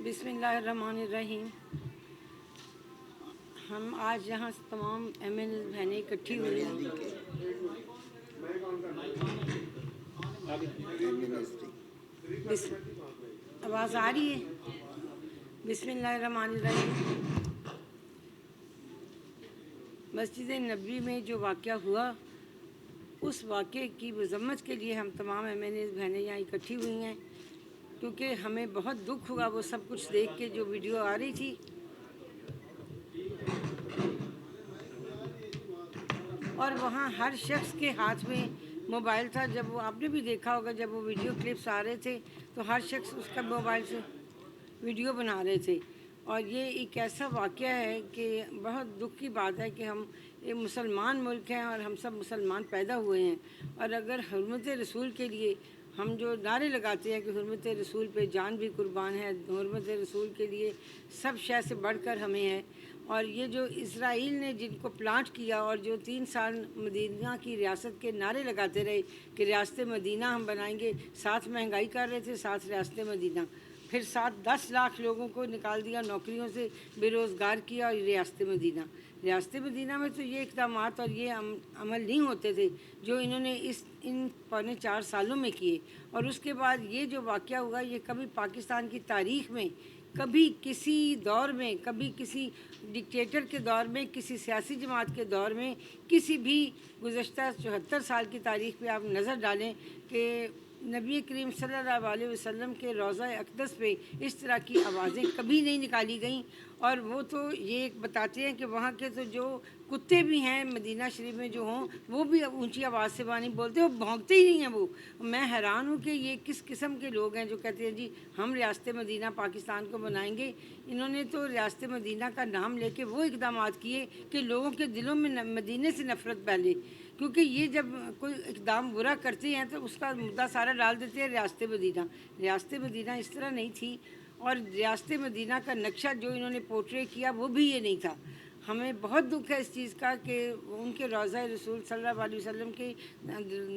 बिस्मिल्लाहिर्रहमानिर्रहीम। हम आज यहाँ से तमाम MNS बहनें इकट्ठी हुई हैं। आवाज़ आ रही है? बिस्मिल्लाहिर्रहमानिर्रहीम। मस्जिद नबी में जो वाक़या हुआ, उस वाक़े की मज़म्मत के लिए हम तमाम MNS बहनें यहाँ इकट्ठी हुई हैं, क्योंकि हमें बहुत दुख हुआ वो सब कुछ देख के जो वीडियो आ रही थी। और वहाँ हर शख्स के हाथ में मोबाइल था। जब वो आपने भी देखा होगा, जब वो वीडियो क्लिप्स आ रहे थे तो हर शख्स उसका मोबाइल से वीडियो बना रहे थे। और ये एक ऐसा वाक़या है कि बहुत दुख की बात है कि हम एक मुसलमान मुल्क हैं और हम सब मुसलमान पैदा हुए हैं, और अगर हुर्मत रसूल के लिए हम जो नारे लगाते हैं कि हुर्मत रसूल पे जान भी कुर्बान है, हुर्मत रसूल के लिए सब शय से बढ़कर हमें है। और ये जो इसराइल ने जिनको प्लांट किया और जो 3 साल मदीना की रियासत के नारे लगाते रहे कि रियासत मदीना हम बनाएंगे, साथ महंगाई कर रहे थे, साथ रियासत मदीना, फिर 7-10 लाख लोगों को निकाल दिया नौकरियों से, बेरोज़गार किया। और रियासत मदीना में तो ये इक़दाम और ये अमल नहीं होते थे जो इन्होंने इन 4.25 सालों में किए। और उसके बाद ये जो वाक़या हुआ, ये कभी पाकिस्तान की तारीख़ में, कभी किसी दौर में, कभी किसी डिक्टेटर के दौर में, किसी सियासी जमात के दौर में, किसी भी गुज़श्ता 74 साल की तारीख़ पे आप नज़र डालें कि नबी करीम सल्लल्लाहु अलैहि वसल्लम के रोज़ा अक़दस पे इस तरह की आवाज़ें कभी नहीं निकाली गईं। और वो तो ये बताते हैं कि वहाँ के तो जो कुत्ते भी हैं मदीना शरीफ में जो हों, वो भी ऊंची आवाज़ से नहीं बोलते, वो भौंकते ही नहीं हैं वो। मैं हैरान हूँ कि ये किस किस्म के लोग हैं जो कहते हैं जी हम रियासत मदीना पाकिस्तान को बनाएंगे। इन्होंने तो रियासत मदीना का नाम लेके वो इक़दाम किए कि लोगों के दिलों में मदीने से नफ़रत फैले, क्योंकि ये जब कोई इक़दाम बुरा करते हैं तो उसका मुद्दा सारा डाल देते हैं रियासत मदीना। रियासत मदीना इस तरह नहीं थी, और रियासत मदीना का नक्शा जो इन्होंने पोर्ट्रे किया वो भी ये नहीं था। हमें बहुत दुख है इस चीज़ का कि उनके रोज़ा रसूल सल्लल्लाहु अलैहि वसल्लम के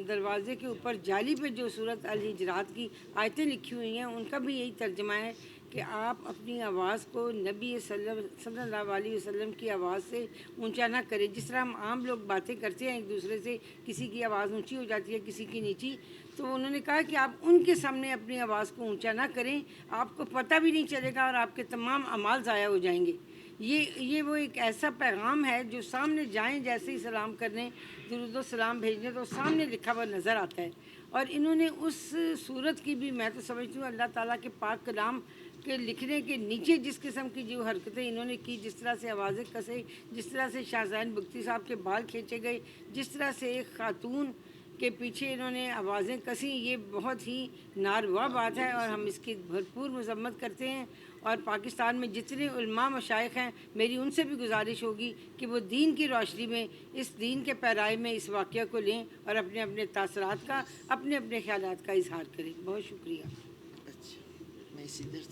दरवाज़े के ऊपर जाली पे जो सूरत अल हिजरात की आयतें लिखी हुई हैं, उनका भी यही तर्जमा है कि आप अपनी आवाज़ को नबी सल्लल्लाहु अलैहि वसल्लम की आवाज़ से ऊंचा ना करें। जिस तरह हम आम लोग बातें करते हैं एक दूसरे से, किसी की आवाज़ ऊंची हो जाती है, किसी की नीची, तो उन्होंने कहा कि आप उनके सामने अपनी आवाज़ को ऊंचा ना करें, आपको पता भी नहीं चलेगा और आपके तमाम अमाल ज़ाया हो जाएंगे। ये वो एक ऐसा पैगाम है जो सामने जाएं जैसे ही सलाम करने, दुरूद व सलाम भेजने, तो सामने लिखा हुआ नज़र आता है। और इन्होंने उस सूरत की भी, मैं तो समझती हूँ अल्लाह ताला के पाक कलाम के लिखने के नीचे जिस किस्म की जो हरकतें इन्होंने की, जिस तरह से आवाज़ें कसे, जिस तरह से शाहज़ैन बुख्ती साहब के बाल खींचे गए, जिस तरह से एक खातून के पीछे इन्होंने आवाज़ें कसी, ये बहुत ही नारवा बात है और हम इसकी भरपूर मजम्मत करते हैं। और पाकिस्तान में जितने उलमा मशाइख हैं, मेरी उनसे भी गुजारिश होगी कि वो दीन की रोशनी में, इस दीन के पैराए में इस वाक़या को लें और अपने अपने तासरात का, अपने अपने ख्यालात का इजहार करें। बहुत शुक्रिया। मैं इधर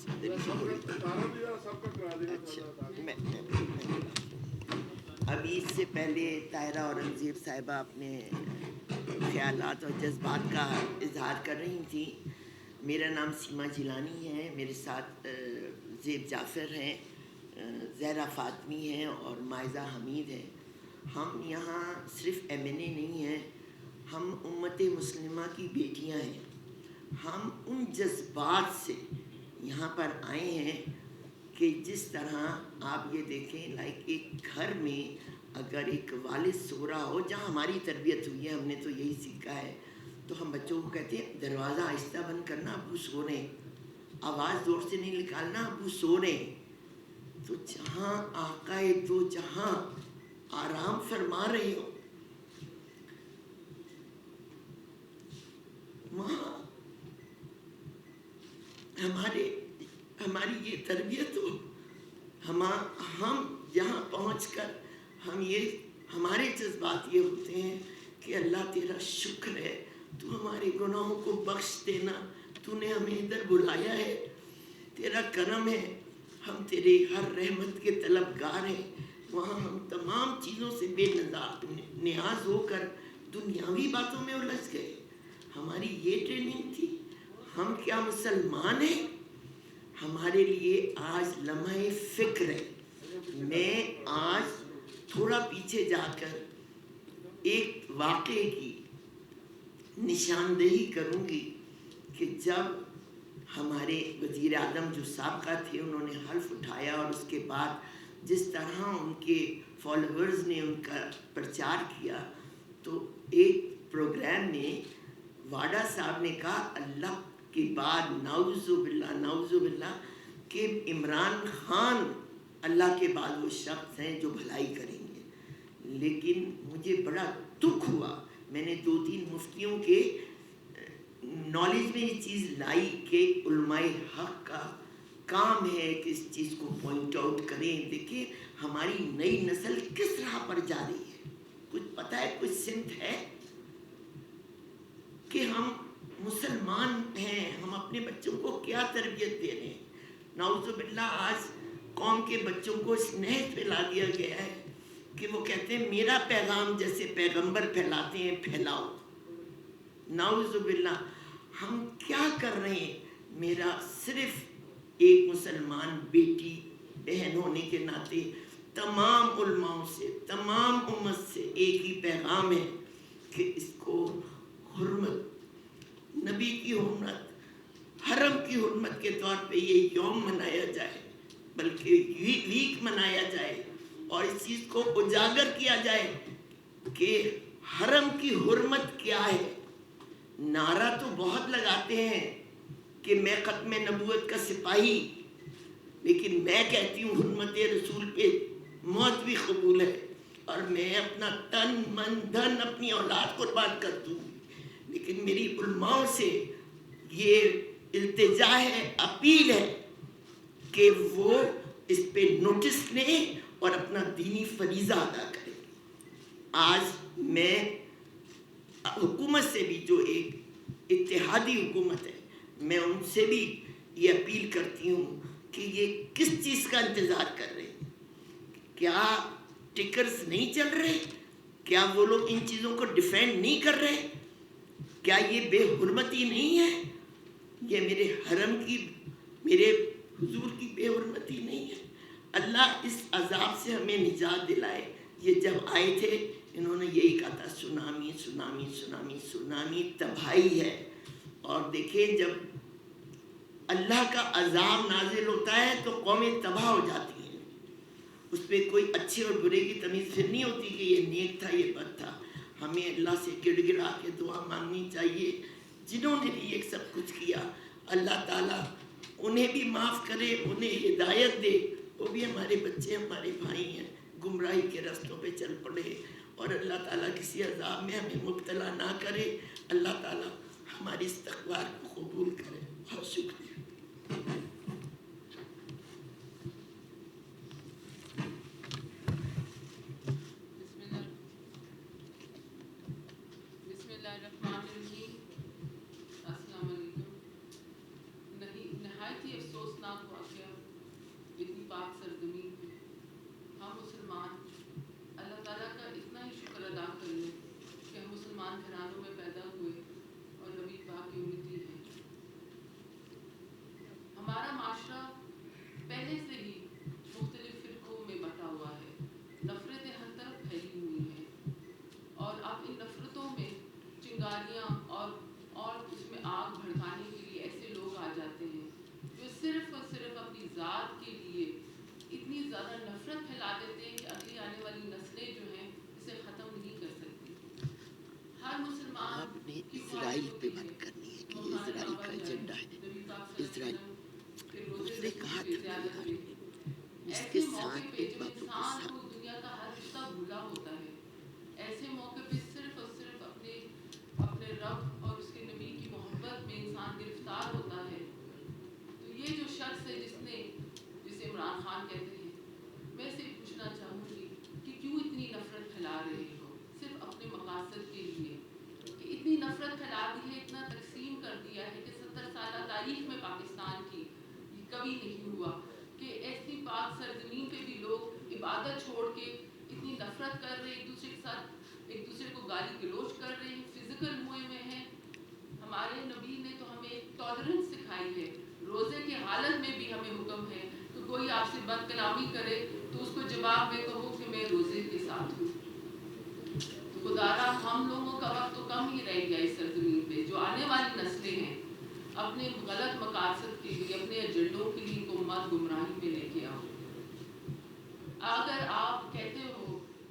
अभी इससे पहले ताहिरा औरंगज़ेब साहिबा अपने ख्यालात और जज्बात का इजहार कर रही थी। मेरा नाम सीमा जिलानी है, मेरे साथ ज़ेब जाफ़र हैं, ज़हरा फ़ातमी हैं और माइज़ा हमीद हैं। हम यहाँ सिर्फ़ MNA नहीं हैं, हम उम्मत मुस्लिमा की बेटियाँ हैं। हम उन जज्बात से यहाँ पर आए हैं कि जिस तरह आप ये देखें, लाइक एक घर में अगर एक वालिद सो रहा हो, जहाँ हमारी तरबियत हुई है, हमने तो यही सीखा है, तो हम बच्चों को कहते हैं दरवाज़ा आहिस्ता बंद करना, अबू सो रहे, आवाज़ ज़ोर से नहीं निकालना, अबू सो रहे। तो जहाँ आकाए दो जहाँ आराम फरमा रहे हो, वहाँ हमारी ये तरबियत हो। हम यहाँ पहुँचकर हमारे जज्बात ये होते हैं कि अल्लाह तेरा शुक्र है, तू हमारे गुनाहों को बख्श देना, तूने हमें इधर बुलाया है, तेरा करम है, हम तेरे हर रहमत के तलबगार हैं। वहाँ हम तमाम चीज़ों से बेनियाज होकर दुनियावी बातों में उलझ गए। हमारी ये ट्रेनिंग थी। हम क्या मुसलमान हैं? ہمارے لیے آج لمحہ فکر ہے. میں آج تھوڑا پیچھے جا کر ایک واقعے کی نشاندہی کروں گی کہ جب ہمارے وزیر اعظم جو سابقہ تھے انہوں نے حلف اٹھایا اور اس کے بعد جس طرح ان کے فالوورز نے ان کا پرچار کیا، تو ایک پروگرام میں واڈا صاحب نے کہا اللہ کے بعد نعوذ باللہ کہ عمران خان اللہ کے بعد وہ شخص ہیں جو بھلائی کریں گے. لیکن مجھے بڑا دکھ ہوا، میں نے 2-3 مفتیوں کے نالج میں یہ چیز لائی کہ علماء حق کا کام ہے کہ اس چیز کو پوائنٹ آؤٹ کریں. دیکھیں ہماری نئی نسل کس راہ پر جا رہی ہے، کچھ پتہ ہے، کچھ سمت ہے کہ ہم مسلمان ہیں، ہم اپنے بچوں کو کیا تربیت دے رہے ہیں. نعوذ باللہ آج قوم کے بچوں کو اس نہج پہ لا دیا گیا ہے کہ وہ کہتے ہیں میرا پیغام جیسے پیغمبر پھیلاتے ہیں پھیلاؤ. نعوذ باللہ ہم کیا کر رہے ہیں. میرا صرف ایک مسلمان بیٹی بہن ہونے کے ناطے تمام علماؤں سے، تمام امت سے ایک ہی پیغام ہے کہ اس کو حرمت، نبی کی حرمت، حرم کی حرمت کے طور پہ یہ یوم منایا جائے، بلکہ ویک منایا جائے اور اس چیز کو اجاگر کیا جائے کہ حرم کی حرمت کیا ہے. نعرہ تو بہت لگاتے ہیں کہ میں ختم نبوت کا سپاہی، لیکن میں کہتی ہوں حرمت رسول پہ موت بھی قبول ہے اور میں اپنا تن من دھن اپنی اولاد قربان کر دوں. لیکن میری علماؤں سے یہ التجا ہے، اپیل ہے کہ وہ اس پہ نوٹس لیں اور اپنا دینی فریضہ ادا کریں. آج میں حکومت سے بھی، جو ایک اتحادی حکومت ہے، میں ان سے بھی یہ اپیل کرتی ہوں کہ یہ کس چیز کا انتظار کر رہے ہیں. کیا ٹکرز نہیں چل رہے؟ کیا وہ لوگ ان چیزوں کو ڈیفینڈ نہیں کر رہے؟ کیا یہ بے حرمتی نہیں ہے؟ یہ میرے حرم کی، میرے حضور کی بے حرمتی نہیں ہے؟ اللہ اس عذاب سے ہمیں نجات دلائے. یہ جب آئے تھے انہوں نے یہی کہا تھا سونامی سونامی سونامی سونامی، تباہی ہے. اور دیکھیں جب اللہ کا عذاب نازل ہوتا ہے تو قومیں تباہ ہو جاتی ہیں. اس پہ کوئی اچھے اور برے کی تمیز پھر نہیں ہوتی کہ یہ نیک تھا یہ بد تھا. ہمیں اللہ سے گڑ گڑا کے دعا مانگنی چاہیے. جنہوں نے بھی یہ سب کچھ کیا اللہ تعالیٰ انہیں بھی معاف کرے، انہیں ہدایت دے. وہ بھی ہمارے بچے، ہمارے بھائی ہیں، گمراہی کے رستوں پہ چل پڑے اور اللہ تعالیٰ کسی عذاب میں ہمیں مبتلا نہ کرے. اللہ تعالیٰ ہماری استغفار کو قبول کرے. بہت شکریہ. اسرائیل پہ بات کرنی ہے کہ یہ اسرائیل کا ایجنڈا ہے. اسرائیل اس نے کہا تھا اس کے ساتھ ایک باتوں کے ساتھ ایسے موقع پہ صرف اور صرف اپنے رب اور اس کے نبی کی محبت میں انسان گرفتار ہوتا ہے. تو یہ جو شخص ہے جسے عمران خان کہتے ہیں، میں سے پوچھنا چاہوں گی کہ کیوں اتنی نفرت پھیلا رہے ہو صرف اپنے مقاصد کے لیے، کہ اتنی نفرت پھیلا دی ہے، اتنا تقسیم کر دیا ہے کہ 70 سالہ تاریخ میں پاکستان کی یہ کبھی نہیں ہوا کہ ایسی پاک سرزمین پہ بھی لوگ عبادت چھوڑ کے اتنی نفرت کر رہے، ایک دوسرے کے ساتھ ایک دوسرے کو گالی گلوچ کر رہے ہیں، فزیکل ہوئے ہوئے ہیں. ہمارے نبی نے تو ہمیں ٹالرنس سکھائی ہے، रोज़े की हालत में भी हमें हुक्म है, तो कोई आपसे बद कलामी करे तो उसको जवाब में कहो कि मैं रोज़े के साथ हूँ। तो खुदारा हम लोगों का वक्त तो कम ही रह गया इस सरजमीन पे। जो आने वाली नस्लें हैं, अपने गलत मकासद के लिए, अपने एजेंडों के लिए इनको मत गुमराही में लेके आओ। अगर आप कहते हो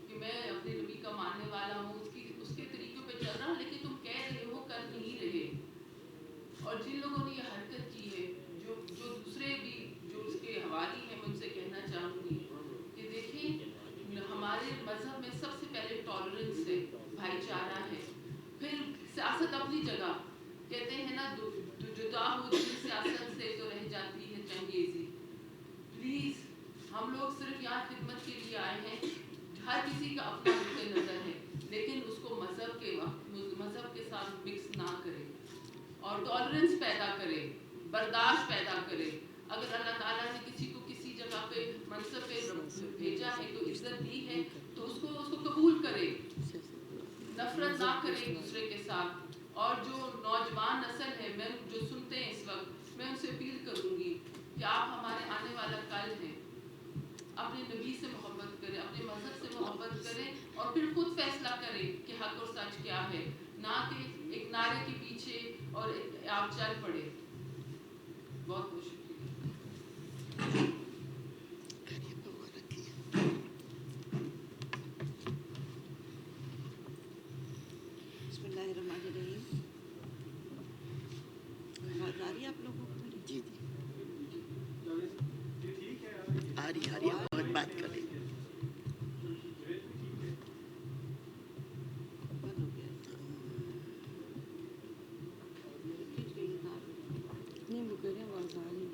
कि मैं अपने नबी का मानने वाला हूँ, उसके तरीक़ों पे चल रहा हूँ, लेकिन तुम कह रहे हो कर नहीं रहे, और जिन लोगों ने ये हरकत की है, जो दूसरे भी जो उसके हवाली हैं, मैं उनसे कहना चाहूँगी कि देखिए हमारे मज़हब में सबसे पहले टॉलरेंस है, भाईचारा है, फिर सियासत अपनी जगह। कहते हैं ना, जुदा हो जिस सियासत से तो रह जाती है चंगेज़ी। प्लीज़, हम लोग सिर्फ यहाँ खिदमत के लिए आए हैं। हर किसी का अपना नुक्ते नज़र है, लेकिन उसको मज़हब के साथ मिक्स ना करें, और टॉलरेंस पैदा करे, बर्दाश्त पैदा करे। अगर अल्लाह ताला ने किसी को किसी जगह पे मनसब पे भेजा है, तो इज्जत दी है, तो उसको कबूल करे, नफरत ना करे एक दूसरे के साथ। और जो नौजवान नस्ल है, मैं जो सुनते हैं इस वक्त, मैं उनसे अपील करूँगी कि आप हमारे आने वाला कल हैं, अपने नबी से मोहब्बत करें, अपने मज़हब से मोहब्बत करें, और फिर खुद फैसला करें कि हक़ और सच क्या है, ना कि एक नारे के पीछे और आप चल पड़े। बहुत बहुत शुक्रिया। बिस्मिल्लाहिर्रहमानिर्रहीम। आवाज़ आ रही है आप लोगों को मेरी? जी जी आ रही है, बहुत बात करें। बंद हो गया। खींच गई तार। नहीं वो कह रहे हैं आवाज़ आ रही है।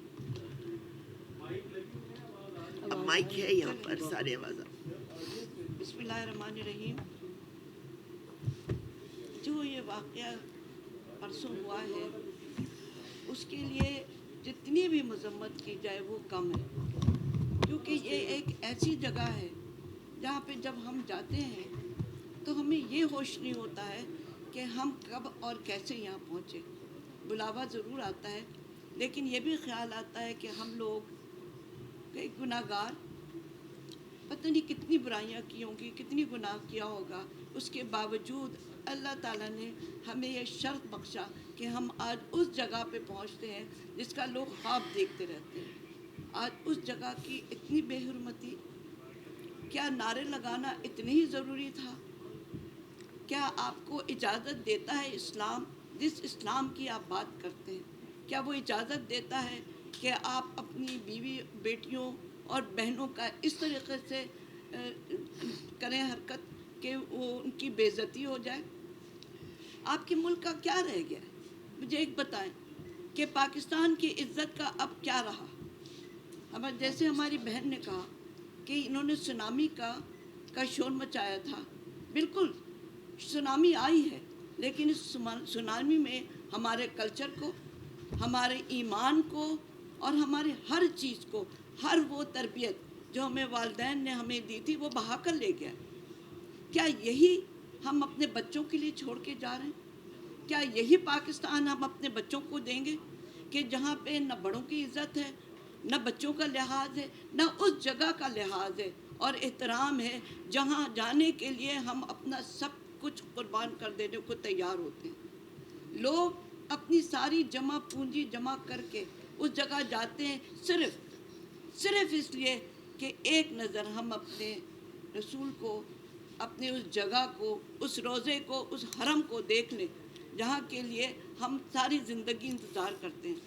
अब माइक है यहाँ पर, सारे आवाज़ बिस्मिल्लाहिर्रहमानिर्रहीम। जो ये वाक़या परसों हुआ है, उसके लिए जितनी भी मजम्मत की जाए वो कम है, क्योंकि ये एक ऐसी जगह है जहाँ पे जब हम जाते हैं तो हमें ये होश नहीं होता है कि हम कब और कैसे यहाँ पहुँचे। बुलावा ज़रूर आता है, लेकिन ये भी ख्याल आता है कि हम लोग कई गुनाहगार, पता नहीं कितनी बुराइयाँ की होंगी, कितनी गुनाह किया होगा, उसके बावजूद अल्लाह ताला ने हमें ये शर्त बख्शा कि हम आज उस जगह पे पहुँचते हैं जिसका लोग ख्वाब देखते रहते हैं। आज उस जगह की इतनी बेहुरमती, क्या नारे लगाना इतनी ही ज़रूरी था? क्या आपको इजाज़त देता है इस्लाम, जिस इस्लाम की आप बात करते हैं, क्या वो इजाज़त देता है कि आप अपनी बीवी, बेटियों और बहनों का इस तरीके से करें हरकत कि वो उनकी बेइज्जती हो जाए? आपके मुल्क का क्या रह गया है? मुझे एक बताएं कि पाकिस्तान की इज़्ज़त का अब क्या रहा? हमारे जैसे हमारी बहन ने कहा कि इन्होंने सुनामी का शोर मचाया था। बिल्कुल सुनामी आई है, लेकिन इस सुनामी में हमारे कल्चर को, हमारे ईमान को और हमारी हर चीज़ को, हर वो तरबियत जो हमें वालिदैन ने हमें दी थी, वो बहा कर ले गया। क्या यही हम अपने बच्चों के लिए छोड़ के जा रहे हैं? क्या यही पाकिस्तान हम अपने बच्चों को देंगे कि जहाँ पे न बड़ों की इज़्ज़त है, न बच्चों का लिहाज है, न उस जगह का लिहाज है और एहतराम है, जहाँ जाने के लिए हम अपना सब कुछ कुर्बान कर देने को तैयार होते हैं? लोग अपनी सारी जमा पूंजी जमा करके उस जगह जाते हैं सिर्फ इसलिए कि एक नज़र हम अपने रसूल को, अपने उस जगह को, उस रोज़े को, उस हरम को देख लें जहाँ के लिए हम सारी ज़िंदगी इंतज़ार करते हैं।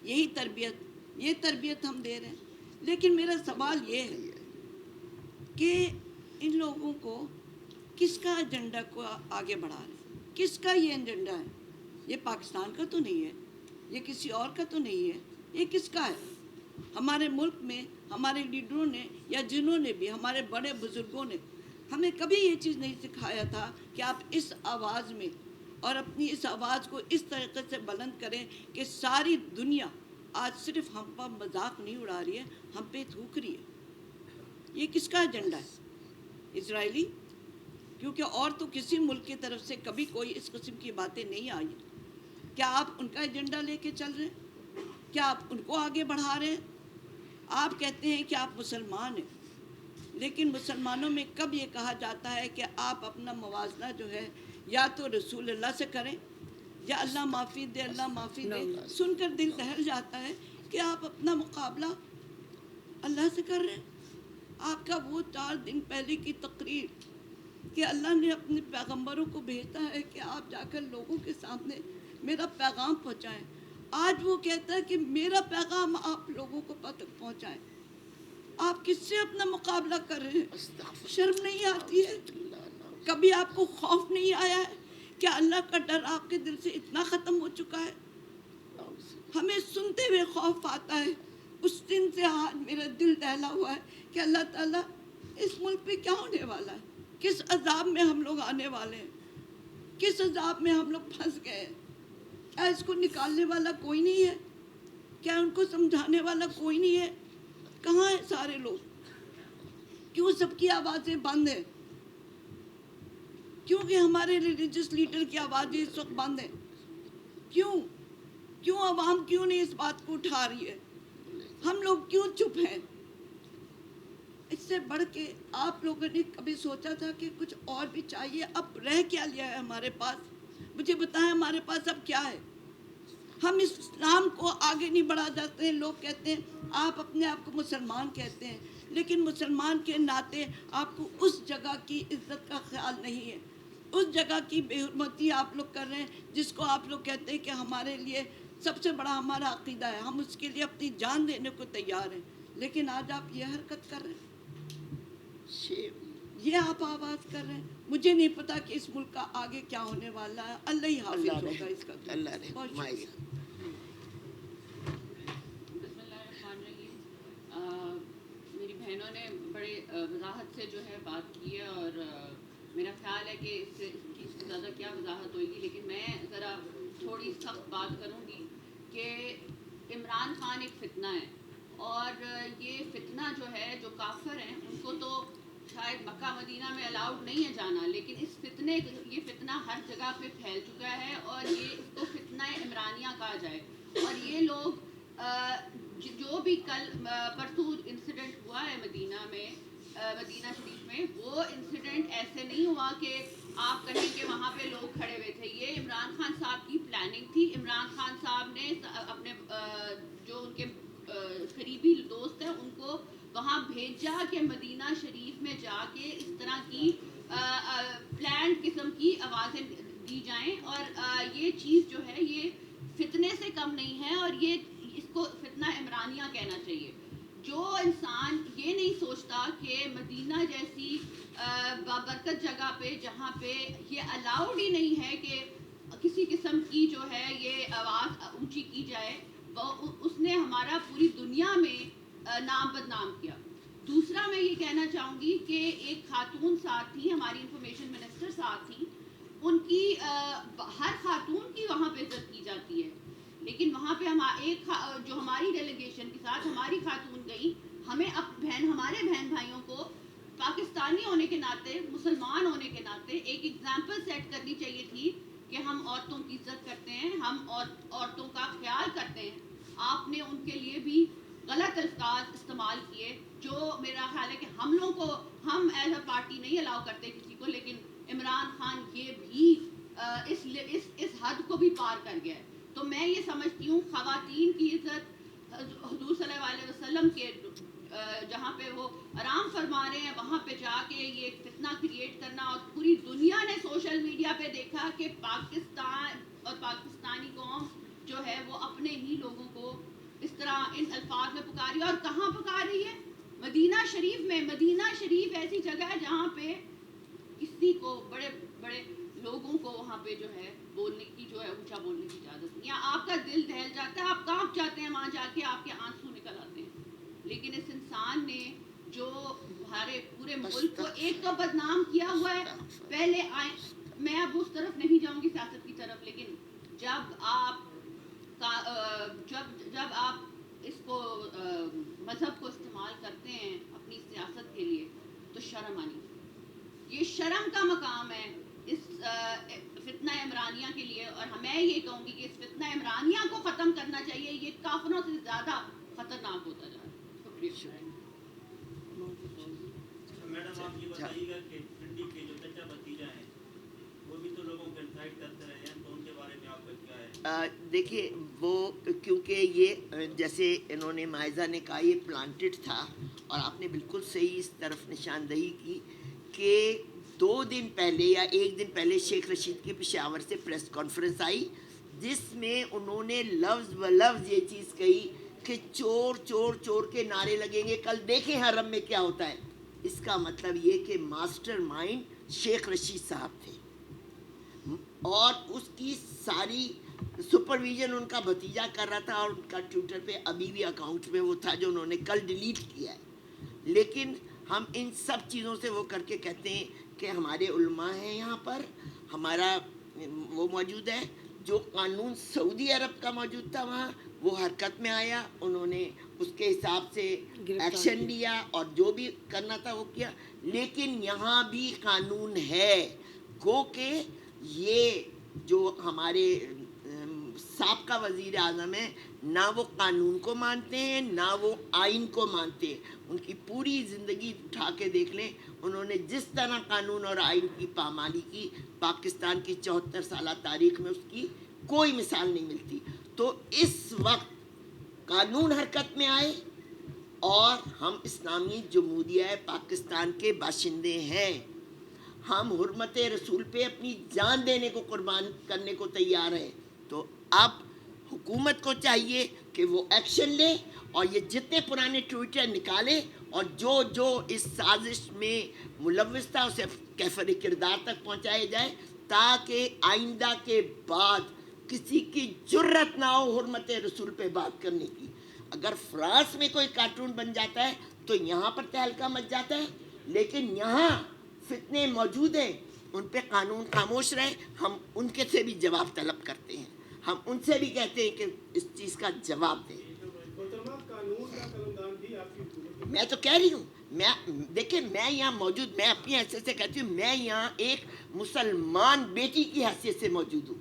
ये तरबियत हम दे रहे हैं। लेकिन मेरा सवाल ये है कि इन लोगों को किसका एजेंडा को आगे बढ़ा रहे हैं? किसका ये एजेंडा है? ये पाकिस्तान का तो नहीं है, ये किसी और का तो नहीं है, ये किसका है? हमारे मुल्क में हमारे लीडरों ने या जिन्होंने भी, हमारे बड़े बुज़ुर्गों ने हमें कभी ये चीज़ नहीं सिखाया था कि आप इस आवाज़ में और अपनी इस आवाज़ को इस तरीके से बुलंद करें कि सारी दुनिया आज सिर्फ हम पर मजाक नहीं उड़ा रही है, हम पे थूक रही है। ये किसका एजेंडा है? इजरायली? क्योंकि और तो किसी मुल्क की तरफ से कभी कोई इस किस्म की बातें नहीं आई। क्या आप उनका एजेंडा लेके चल रहे हैं? क्या आप उनको आगे बढ़ा रहे हैं? आप कहते हैं कि आप मुसलमान हैं, लेकिन मुसलमानों में कब ये कहा जाता है कि आप अपना मवाजना जो है या तो रसूल अल्लाह से करें या अल्लाह माफ़ी दे, अल्लाह माफ़ी दे। सुनकर दिल दहल जाता है कि आप अपना मुकाबला अल्लाह से कर रहे हैं। आपका वो 4 दिन पहले की तकरीर कि अल्लाह ने अपने पैगंबरों को भेजा है कि आप जाकर लोगों के सामने मेरा पैगाम पहुंचाएं। आज वो कहता है कि मेरा पैगाम आप लोगों को तक पहुंचाएं। आप किससे अपना मुकाबला कर रहे हैं? शर्म नहीं आती है? कभी आपको खौफ नहीं आया है? क्या अल्लाह का डर आपके दिल से इतना ख़त्म हो चुका है? हमें सुनते हुए खौफ आता है। उस दिन से आज मेरा दिल दहला हुआ है कि अल्लाह ताला इस मुल्क पे क्या होने वाला है, किस अजाब में हम लोग आने वाले हैं, किस अजाब में हम लोग फंस गए हैं। क्या इसको निकालने वाला कोई नहीं है? क्या उनको समझाने वाला कोई नहीं है? कहाँ हैं सारे लोग? क्यों सबकी आवाज़ें बंद हैं? क्योंकि हमारे रिलीजियस लीडर की आवाज़ें इस वक्त बंद हैं। क्यों आवाम क्यों नहीं इस बात को उठा रही है? हम लोग क्यों चुप हैं? इससे बढ़ के आप लोगों ने कभी सोचा था कि कुछ और भी चाहिए? अब रह क्या लिया है हमारे पास? मुझे बताएं, हमारे पास अब क्या है? हम इस्लाम को आगे नहीं बढ़ा जाते हैं। लोग कहते हैं आप अपने आप को मुसलमान कहते हैं, लेकिन मुसलमान के नाते आपको उस जगह की इज्जत का ख्याल नहीं है। उस जगह की बेहुरमती आप लोग कर रहे हैं जिसको आप लोग कहते हैं कि हमारे लिए सबसे बड़ा हमारा अकीदा है, हम उसके लिए अपनी जान देने को तैयार हैं। लेकिन आज आप ये हरकत कर रहे हैं, ये आप आवाज़ कर रहे हैं। मुझे नहीं पता कि इस मुल्क का आगे क्या होने वाला है। अल्लाह ही हाफिज होगा इसका। अल्लाह ने बहुत शुक्रिया। बिस्मिल्लाहिर्रहमानिर्रहीम। मेरी बहनों ने बड़े वजाहत से जो है बात की है, और मेरा ख्याल है कि इससे ज़्यादा क्या वजाहत होगी, लेकिन मैं ज़रा थोड़ी सख्त बात करूँगी कि इमरान खान एक फ़ितना है, और ये फ़ितना जो है, जो काफिर हैं उनको तो शायद मक्का मदीना में अलाउड नहीं है जाना, लेकिन ये फ़ितना हर जगह पे फैल चुका है, और ये इसको फ़ितना इमरानिया कहा जाए। और ये लोग जो भी कल परसों इंसिडेंट हुआ है मदीना शरीफ में, वो इंसिडेंट ऐसे नहीं हुआ कि आप कहें कि वहाँ पे लोग खड़े हुए थे। ये इमरान खान साहब की प्लानिंग थी। इमरान खान साहब ने अपने जो उनके करीबी दोस्त हैं उनको वहाँ भेजा कि मदीना शरीफ में जाके इस तरह की प्लान किस्म की आवाज़ें दी जाएं, और ये चीज़ जो है ये फितने से कम नहीं है, और ये इसको फितना इमरानिया कहना चाहिए। जो इंसान ये नहीं सोचता कि मदीना जैसी बाबरकत जगह पे, जहाँ पे ये अलाउड ही नहीं है कि किसी किस्म की जो है ये आवाज़ ऊंची की जाए, उसने हमारा पूरी दुनिया में नाम बदनाम किया। दूसरा मैं ये कहना चाहूँगी कि एक खातून साथ थी, हमारी इंफॉर्मेशन मिनिस्टर साथ थी, उनकी हर खातून की वहाँ पे इज्जत की जाती है, लेकिन वहाँ पे जो हमारी डेलीगेशन के साथ हमारी खातून गई, हमें हमारे बहन भाइयों को पाकिस्तानी होने के नाते, मुसलमान होने के नाते एक एग्जाम्पल सेट करनी चाहिए थी कि हम औरतों की इज्जत करते हैं, हम औरतों का ख्याल करते हैं। आपने उनके लिए भी गलत अल्फाज इस्तेमाल किए, जो मेरा ख्याल है कि हम एज अ पार्टी नहीं अलाउ करते किसी को, लेकिन इमरान खान ये भी इस हद को भी पार कर गया है। तो मैं ये समझती हूँ ख़वातीन की इज़्ज़त हुज़ूर सल्लल्लाहु अलैहि वसल्लम के जहाँ पे वो आराम फरमा रहे हैं वहाँ पे जाके ये फितना क्रिएट करना, और पूरी दुनिया ने सोशल मीडिया पे देखा कि पाकिस्तान और पाकिस्तानी कौम जो है वो अपने ही लोगों को इस तरह इन अल्फाज में पुकारी, और कहाँ पुकार रही है? मदीना शरीफ में। मदीना शरीफ ऐसी जगह है जहाँ पे किसी को, बड़े बड़े लोगों को वहाँ पे जो है बोलने की, जो है ऊंचा बोलने की इजाज़त नहीं है। आपका दिल दहल जाता है, आप कांप जाते हैं, वहाँ जाके आपके आंसू निकल आते हैं। लेकिन इस इंसान ने जो हमारे पूरे मुल्क को एक तो बदनाम किया हुआ है, पहले आए, मैं अब उस तरफ नहीं जाऊँगी सियासत की तरफ, लेकिन जब आप इसको मज़हब को इस्तेमाल करते हैं अपनी सियासत के लिए, तो शर्म आनी चाहिए। ये शर्म का मकाम है इस फितना इमरानिया के लिए, और मैं ये कहूँगी कि इस फितना इमरानिया को ख़त्म करना चाहिए। ये काफिरों से ज़्यादा ख़तरनाक होता जा रहा है। शुक्रिया। मैडम आप ये बताइएगा कि पिंडी के जो चचा भतीजा हैं वो भी तो लोगों को इनसाइट करते रहे हैं, तो उनके बारे में आपका क्या है? देखिए वो, क्योंकि ये जैसे इन्होंने माइजा ने कहा ये प्लांटेड था, और आपने बिल्कुल सही इस तरफ निशानदही की कि 2 दिन पहले या 1 दिन पहले शेख रशीद की पेशावर से प्रेस कॉन्फ्रेंस आई जिसमें उन्होंने लफ्ज़ ब लफ्ज़ ये चीज़ कही कि चोर चोर चोर के नारे लगेंगे, कल देखें हरम में क्या होता है। इसका मतलब ये कि मास्टरमाइंड शेख रशीद साहब थे और उसकी सारी सुपरविज़न उनका भतीजा कर रहा था, और उनका ट्विटर पे अभी भी अकाउंट में वो था जो उन्होंने कल डिलीट किया है। लेकिन हम इन सब चीज़ों से वो करके कहते हैं कि हमारे उलमा हैं यहाँ पर, हमारा वो मौजूद है, जो कानून सऊदी अरब का मौजूद था वहाँ वो हरकत में आया, उन्होंने उसके हिसाब से एक्शन लिया और जो भी करना था वो किया। लेकिन यहाँ भी कानून है, गो के ये जो हमारे साबका वज़ीर आज़म है ना वो कानून को मानते हैं ना वो आइन को मानते हैं। उनकी पूरी ज़िंदगी उठा के देख लें, उन्होंने जिस तरह कानून और आइन की पामाली की पाकिस्तान की 74 साल तारीख़ में उसकी कोई मिसाल नहीं मिलती। तो इस वक्त कानून हरकत में आए और हम इस्लामी जमहूरिया पाकिस्तान के बाशिंदे हैं, हम हुर्मत रसूल पे अपनी जान देने को कुर्बान करने को तैयार हैं। तो अब हुकूमत को चाहिए कि वो एक्शन ले और ये जितने पुराने ट्विटर निकाले और जो जो इस साजिश में मुलव्विस था उसे कैफर किरदार तक पहुँचाया जाए, ताकि आइंदा के बाद किसी की जुर्रत ना हो हुर्मत रसूल पे बात करने की। अगर फ्रांस में कोई कार्टून बन जाता है तो यहाँ पर तहलका मच जाता है, लेकिन यहाँ फितने मौजूद हैं, उन पे कानून खामोश रहे। हम उनके से भी जवाब तलब करते हैं, हम उनसे भी कहते हैं कि इस चीज़ का जवाब दें। मैं तो कह रही हूँ, मैं देखिए मैं यहाँ मौजूद, मैं अपनी हैसियत से कहती हूँ, मैं यहाँ एक मुसलमान बेटी की हैसियत से मौजूद हूँ।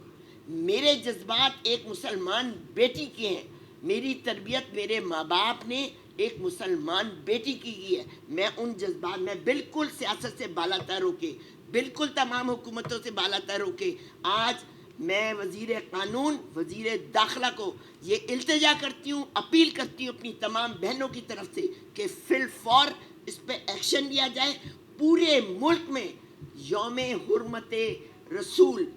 मेरे जज्बात एक मुसलमान बेटी के हैं, मेरी तरबियत मेरे माँ बाप ने एक मुसलमान बेटी की है। मैं उन जज्बात में बिल्कुल सियासत से बालातर होके, बिल्कुल तमाम हुकूमतों से बालातर होके आज मैं वज़ीर कानून वज़ीर दाखिला को ये इल्तिजा करती हूँ, अपील करती हूँ अपनी तमाम बहनों की तरफ से कि फिल फौर इस पर एक्शन लिया जाए। पूरे मुल्क में यौम हुर्मत रसूल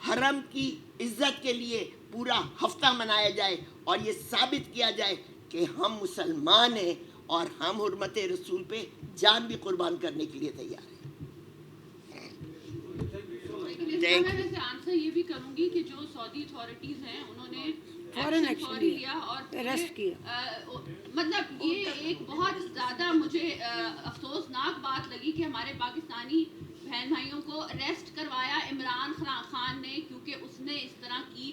हरम की इज़्ज़त के लिए पूरा हफ्ता मनाया जाए और ये साबित किया जाए कि हम मुसलमान हैं और हम हुर्मत रसूल पे जान भी कुर्बान करने के लिए तैयार हैं। लेकिन मैं वैसे आंसर ये भी करूंगी कि जो सऊदी अथॉरिटीज़ हैं उन्होंने फौरन एक्शन लिया और अरेस्ट किया। मतलब ये एक बहुत ज़्यादा मुझे अफसोसनाक बात लगी कि हमारे पाकिस्तानी बहन भाइयों को अरेस्ट करवाया इमरान खान ने, क्योंकि उसने इस तरह की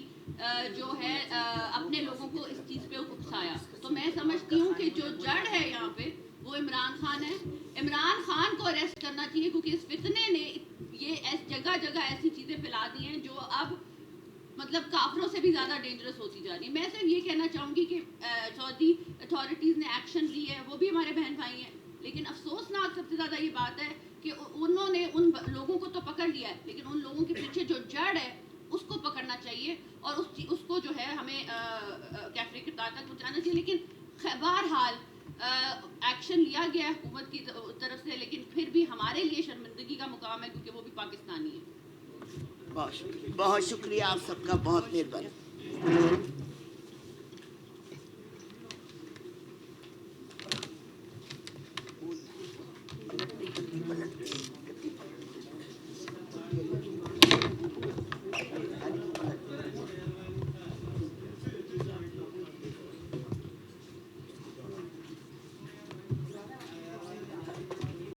जो है अपने लोगों को इस चीज़ पे उकसाया। तो मैं समझती हूँ कि जो जड़ है यहाँ पे वो इमरान खान है। इमरान खान को अरेस्ट करना चाहिए, क्योंकि इस फितने ने ये जगह जगह ऐसी चीज़ें फैला दी हैं जो अब मतलब काफरों से भी ज़्यादा डेंजरस होती जा रही है। मैं सिर्फ ये कहना चाहूँगी कि सऊदी अथॉरिटीज़ ने एक्शन ली है, वो भी हमारे बहन भाई हैं, लेकिन अफसोसनाक सबसे ज़्यादा ये बात है कि उन्होंने उन लोगों को तो पकड़ लिया है, लेकिन उन लोगों के पीछे जो जड़ है उसको पकड़ना चाहिए और उसको जो है हमें कैफरे किरदार तक पहुँचाना चाहिए। लेकिन बहरहाल एक्शन लिया गया है हुकूमत की तरफ से, लेकिन फिर भी हमारे लिए शर्मिंदगी का मुकाम है, क्योंकि वो भी पाकिस्तानी है। बहुत शुक्रिया आप सबका, बहुत मेहरबानी।